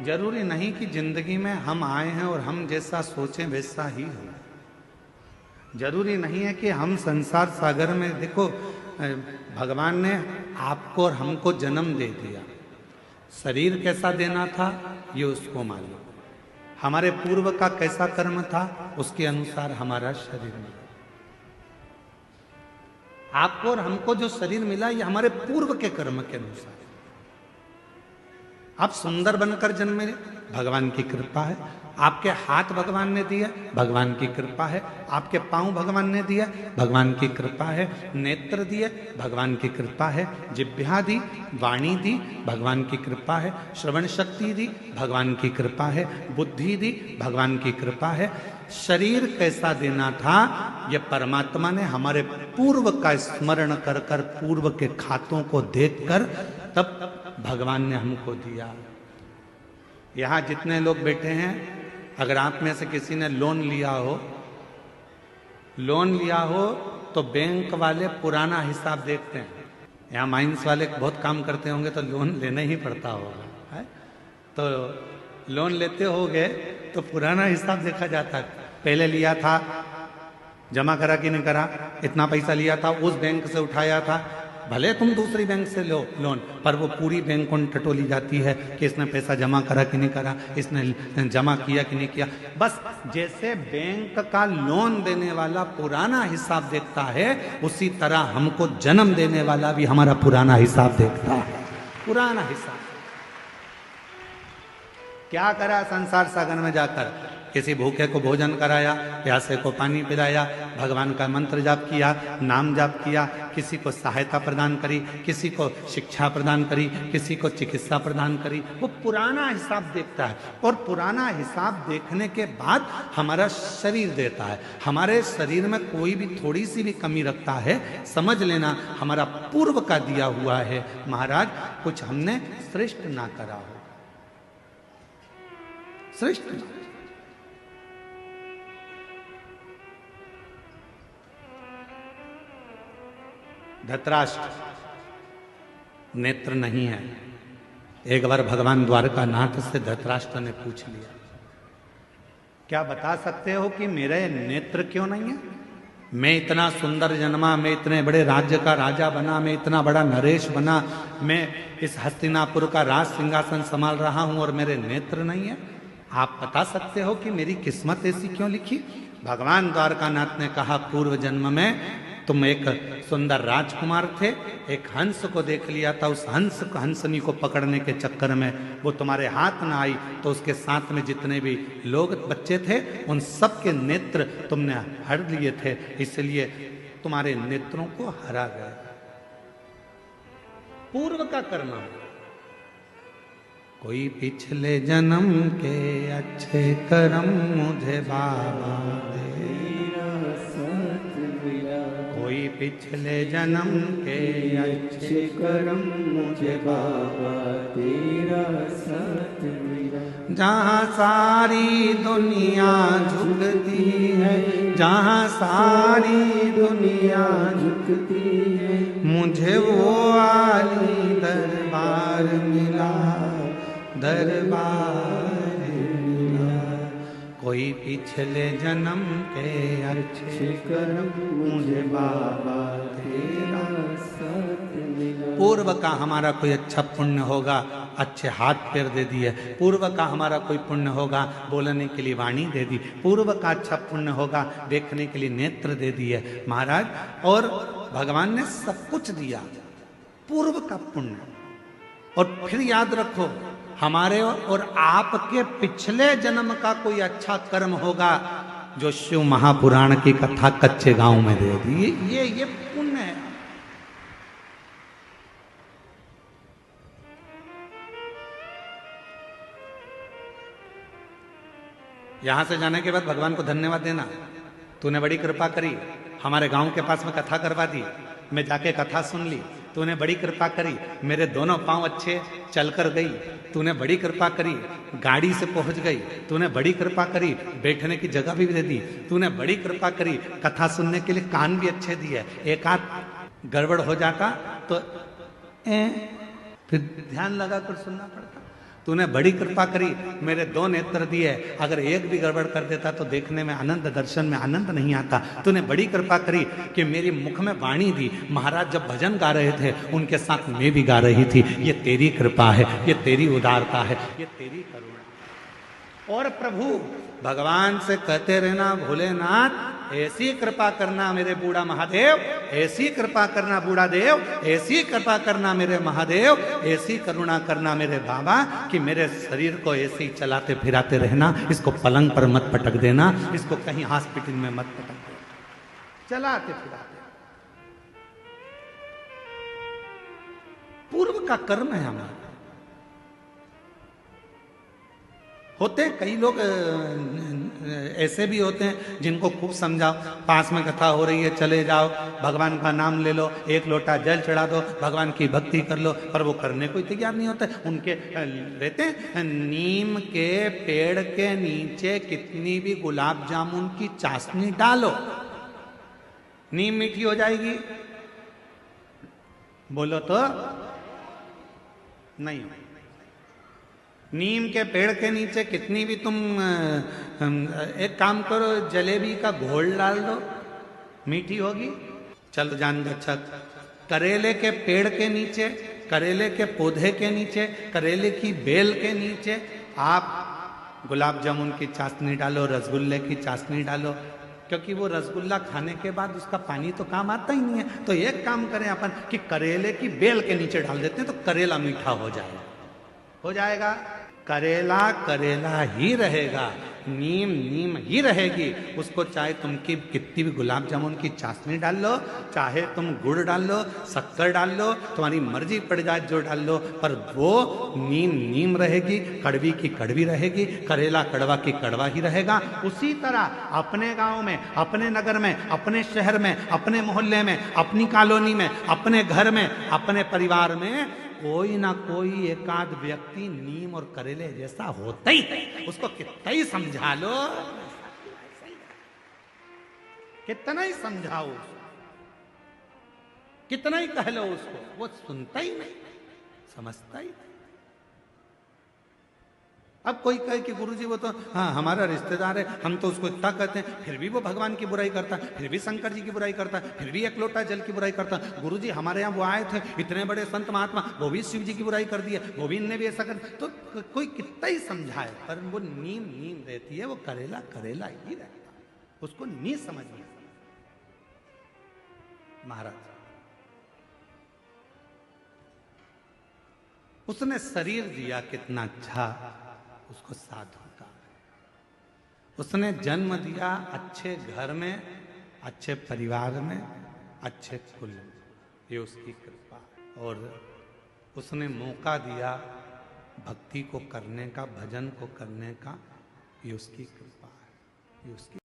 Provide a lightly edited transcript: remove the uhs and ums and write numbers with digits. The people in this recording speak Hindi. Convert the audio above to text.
जरूरी नहीं कि जिंदगी में हम आए हैं और हम जैसा सोचें वैसा ही हो। जरूरी नहीं है कि हम संसार सागर में, देखो भगवान ने आपको और हमको जन्म दे दिया, शरीर कैसा देना था ये उसको मालूम, हमारे पूर्व का कैसा कर्म था उसके अनुसार हमारा शरीर मिला। आपको और हमको जो शरीर मिला ये हमारे पूर्व के कर्म के अनुसार। आप सुंदर बनकर जन्मे, भगवान की कृपा है। आपके हाथ भगवान ने दिया, भगवान की कृपा है। आपके पांव भगवान ने दिया, भगवान की कृपा है। नेत्र दिए, भगवान की कृपा है। जिह्वा दी, वाणी दी, भगवान की कृपा है। श्रवण शक्ति दी, भगवान की कृपा है। बुद्धि दी, भगवान की कृपा है। शरीर कैसा देना था ये परमात्मा ने हमारे पूर्व का स्मरण कर कर, पूर्व के खातों को देखकर तब भगवान ने हमको दिया। यहां जितने लोग बैठे हैं, अगर आप में से किसी ने लोन लिया हो तो बैंक वाले पुराना हिसाब देखते हैं। यहाँ माइंस वाले बहुत काम करते होंगे तो लोन लेना ही पड़ता होगा, है? तो लोन लेते होगे तो पुराना हिसाब देखा जाता है। पहले लिया था, जमा करा कि नहीं करा, इतना पैसा लिया था, उस बैंक से उठाया था। भले तुम दूसरी बैंक से लो लोन, पर वो पूरी बैंक को टटोली जाती है कि इसने पैसा जमा करा कि नहीं करा, इसने जमा किया कि नहीं किया। बस जैसे बैंक का लोन देने वाला पुराना हिसाब देखता है, उसी तरह हमको जन्म देने वाला भी हमारा पुराना हिसाब देखता है। पुराना हिसाब क्या करा संसार सागर में जाकर, किसी भूखे को भोजन कराया, प्यासे को पानी पिलाया, भगवान का मंत्र जाप किया, नाम जाप किया, किसी को सहायता प्रदान करी, किसी को शिक्षा प्रदान करी, किसी को चिकित्सा प्रदान करी। वो पुराना हिसाब देखता है और पुराना हिसाब देखने के बाद हमारा शरीर देता है। हमारे शरीर में कोई भी थोड़ी सी भी कमी रखता है, समझ लेना हमारा पूर्व का दिया हुआ है। महाराज कुछ हमने श्रेष्ठ ना करा हो, श्रेष्ठ धृतराष्ट्र नेत्र नहीं है। एक बार भगवान द्वारका नाथ से धृतराष्ट्र ने पूछ लिया, क्या बता सकते हो कि मेरे नेत्र क्यों नहीं है? मैं इतना सुंदर जन्मा, मैं इतने बड़े राज्य का राजा बना, मैं इतना बड़ा नरेश बना, मैं इस हस्तिनापुर का राज सिंहासन संभाल रहा हूं और मेरे नेत्र नहीं है। आप बता सकते हो कि मेरी किस्मत ऐसी क्यों लिखी? भगवान द्वारकानाथ ने कहा, पूर्व जन्म में तुम एक सुंदर राजकुमार थे, एक हंस को देख लिया था, उस हंसनी को पकड़ने के चक्कर में वो तुम्हारे हाथ ना आई, तो उसके साथ में जितने भी लोग बच्चे थे उन सब के नेत्र तुमने हर लिए थे, इसलिए तुम्हारे नेत्रों को हरा गया। पूर्व का कर्म। कोई पिछले जन्म के अच्छे कर्म मुझे बाबा दे, कोई पिछले जन्म के अच्छे कर्म मुझे बाबा तेरा साथ मिला। जहाँ सारी दुनिया झुकती है, जहाँ सारी दुनिया झुकती है, मुझे वो आली दरबार मिला, दरबार मिला। कोई पिछले जन्म के अच्छे कर्म मुझे बाबा तेरा साथ मिला। पूर्व का हमारा कोई अच्छा पुण्य होगा, अच्छे हाथ पैर दे दिए। पूर्व का हमारा कोई पुण्य होगा, बोलने के लिए वाणी दे दी। पूर्व का अच्छा पुण्य होगा, देखने के लिए नेत्र दे दिए महाराज। और भगवान ने सब कुछ दिया, पूर्व का पुण्य। और फिर याद रखो, हमारे और आपके पिछले जन्म का कोई अच्छा कर्म होगा जो शिव महापुराण की कथा कच्चे गांव में दे दी। ये पुण्य है। यहां से जाने के बाद भगवान को धन्यवाद देना, तूने बड़ी कृपा करी, हमारे गांव के पास में कथा करवा दी, मैं जाके कथा सुन ली, तूने बड़ी कृपा करी, मेरे दोनों पांव अच्छे चलकर गई, तूने बड़ी कृपा करी, गाड़ी से पहुंच गई, तूने बड़ी कृपा करी, बैठने की जगह भी दे दी, तूने बड़ी कृपा करी, कथा सुनने के लिए कान भी अच्छे दिए। एक आध गड़बड़ हो जाता तो फिर ध्यान लगा कर सुनना पड़ता। तूने बड़ी कृपा करी, मेरे 2 नेत्र दिए, अगर एक भी गड़बड़ कर देता तो देखने में आनंद, दर्शन में आनंद नहीं आता। तूने बड़ी कृपा करी कि मेरी मुख में वाणी दी, महाराज जब भजन गा रहे थे उनके साथ मैं भी गा रही थी। ये तेरी कृपा है, ये तेरी उदारता है, ये तेरी करुणा। और प्रभु भगवान से कहते रहना, भोलेनाथ ऐसी कृपा करना मेरे बूढ़ा महादेव, ऐसी कृपा करना बूढ़ा देव, ऐसी कृपा करना मेरे महादेव, ऐसी करुणा करना मेरे बाबा कि मेरे शरीर को ऐसे ही चलाते फिराते रहना, इसको पलंग पर मत पटक देना, इसको कहीं हॉस्पिटल में मत पटक देना, चलाते फिराते। पूर्व का कर्म है हमारा। होते कई लोग ऐसे भी होते हैं जिनको खूब समझाओ, पास में कथा हो रही है चले जाओ, भगवान का नाम ले लो, एक लोटा जल चढ़ा दो, भगवान की भक्ति कर लो, पर वो करने को तैयार नहीं होता। उनके रहते हैं, नीम के पेड़ के नीचे कितनी भी गुलाब जामुन की चाशनी डालो, नीम मीठी हो जाएगी? बोलो तो नहीं। नीम के पेड़ के नीचे कितनी भी तुम एक काम करो, जलेबी का घोल डाल दो, मीठी होगी? चलो जान दो। अच्छा, करेले के पेड़ के नीचे, करेले के पौधे के नीचे, करेले की बेल के नीचे आप गुलाब जामुन की चाशनी डालो, रसगुल्ले की चाशनी डालो, क्योंकि वो रसगुल्ला खाने के बाद उसका पानी तो काम आता ही नहीं है। तो एक काम करें अपन कि करेले की बेल के नीचे डाल देते हैं, तो करेला मीठा हो जाएगा। हो जाएगा? करेला करेला ही रहेगा, नीम नीम ही रहेगी। उसको चाहे तुम की कितनी भी गुलाब जामुन की चाशनी डाल लो, चाहे तुम गुड़ डाल लो, शक्कर डाल लो, तुम्हारी मर्जी पड़ जाए जो डाल लो, पर वो नीम नीम रहेगी, कड़वी की कड़वी रहेगी, करेला कड़वा की कड़वा ही रहेगा। उसी तरह अपने गांव में, अपने नगर में, अपने शहर में, अपने मोहल्ले में, अपनी कॉलोनी में, अपने घर में, अपने परिवार में कोई ना कोई एकाध व्यक्ति नीम और करेले जैसा होता ही है। उसको कितना ही समझा लो, कितना ही समझाओ, कितना ही कह लो उसको, वो सुनता ही नहीं, समझता ही नहीं। अब कोई कहे कि गुरुजी वो तो हाँ हमारा रिश्तेदार है, हम तो उसको इतना कहते हैं, फिर भी वो भगवान की बुराई करता है, फिर भी शंकर जी की बुराई करता है, फिर भी एक लोटा जल की बुराई करता है। गुरुजी हमारे यहाँ वो आए थे, इतने बड़े संत महात्मा, वो भी शिव जी की बुराई कर दिया, वो भी इनने भी ऐसा कर। तो कोई कितना ही समझाए, पर वो नीम नीम रहती है, वो करेला करेला ही रहता, उसको नहीं समझ में। महाराज उसने शरीर दिया कितना अच्छा, उसको साधु का। उसने जन्म दिया अच्छे घर में, अच्छे परिवार में, अच्छे कुल में, ये उसकी कृपा। और उसने मौका दिया भक्ति को करने का, भजन को करने का, ये उसकी कृपा है, ये उसकी